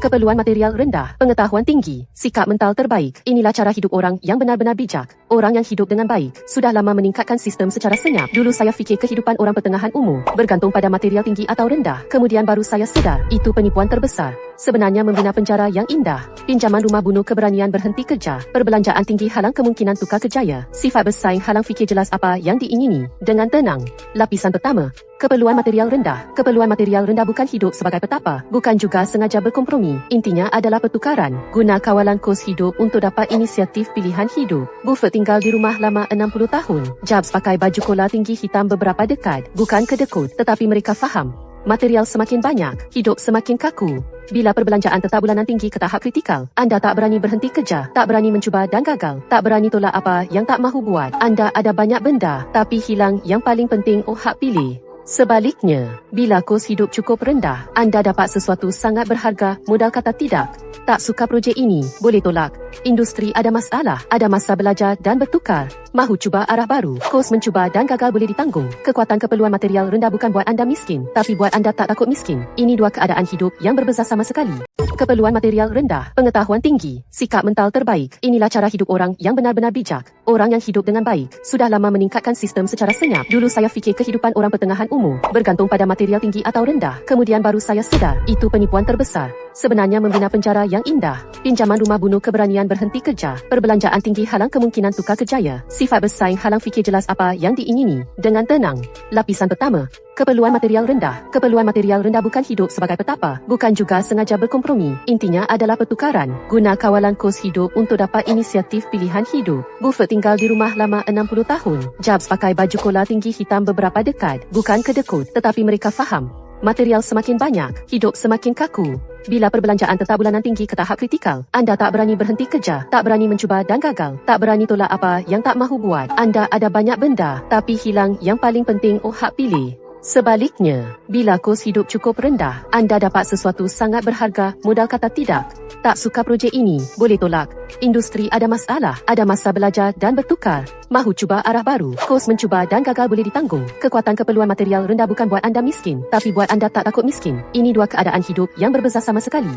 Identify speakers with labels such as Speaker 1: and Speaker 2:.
Speaker 1: keperluan material rendah, pengetahuan tinggi, sikap mental terbaik. Inilah cara hidup orang yang benar-benar bijak. Orang yang hidup dengan baik, sudah lama meningkatkan sistem secara senyap. Dulu saya fikir kehidupan orang pertengahan umur bergantung pada material tinggi atau rendah. Kemudian baru saya sedar, itu penipuan terbesar. Sebenarnya membina penjara yang indah, pinjaman rumah bunuh keberanian berhenti kerja, perbelanjaan tinggi halang kemungkinan tukar kerjaya, sifat bersaing halang fikir jelas apa yang diingini dengan tenang. Lapisan pertama, keperluan material rendah. Keperluan material rendah bukan hidup sebagai petapa, bukan juga sengaja berkompromi. Intinya adalah pertukaran. Guna kawalan kos hidup untuk dapat inisiatif pilihan hidup. Buffett tinggal di rumah lama 60 tahun. Jobs pakai baju kola tinggi hitam beberapa dekad. Bukan kedekut, tetapi mereka faham. Material semakin banyak, hidup semakin kaku. Bila perbelanjaan tetap bulanan tinggi ke tahap kritikal, anda tak berani berhenti kerja, tak berani mencuba dan gagal, tak berani tolak apa yang tak mahu buat. Anda ada banyak benda, tapi hilang yang paling penting, hak pilih. Sebaliknya, bila kos hidup cukup rendah, anda dapat sesuatu sangat berharga, modal kata tidak. Tak suka projek ini, boleh tolak. Industri ada masalah, ada masa belajar dan bertukar. Mahu cuba arah baru, kos mencuba dan gagal boleh ditanggung. Kekuatan keperluan material rendah bukan buat anda miskin, tapi buat anda tak takut miskin. Ini dua keadaan hidup yang berbeza sama sekali. Keperluan material rendah, pengetahuan tinggi, sikap mental terbaik. Inilah cara hidup orang yang benar-benar bijak. Orang yang hidup dengan baik, sudah lama meningkatkan sistem secara senyap. Dulu saya fikir kehidupan orang pertengahan umur bergantung pada material tinggi atau rendah. Kemudian baru saya sedar, itu penipuan terbesar. Sebenarnya membina penjara yang indah, pinjaman rumah bunuh keberanian berhenti kerja, perbelanjaan tinggi halang kemungkinan tukar kerjaya, sifat bersaing halang fikir jelas apa yang diingini dengan tenang. Lapisan pertama, keperluan material rendah. Keperluan material rendah bukan hidup sebagai petapa, bukan juga sengaja berkompromi. Intinya adalah pertukaran. Guna kawalan kos hidup untuk dapat inisiatif pilihan hidup. Buffett tinggal di rumah lama 60 tahun. Jobs pakai baju kola tinggi hitam beberapa dekad. Bukan kedekut, tetapi mereka faham. Material semakin banyak, hidup semakin kaku. Bila perbelanjaan tetap bulanan tinggi ke tahap kritikal, anda tak berani berhenti kerja, tak berani mencuba dan gagal, tak berani tolak apa yang tak mahu buat. Anda ada banyak benda, tapi hilang yang paling penting, hak pilih. Sebaliknya, bila kos hidup cukup rendah, anda dapat sesuatu sangat berharga, modal kata tidak. Tak suka projek ini, boleh tolak. Industri ada masalah, ada masa belajar dan bertukar. Mahu cuba arah baru, kos mencuba dan gagal boleh ditanggung. Kekuatan keperluan material rendah bukan buat anda miskin, tapi buat anda tak takut miskin. Ini dua keadaan hidup yang berbeza sama sekali.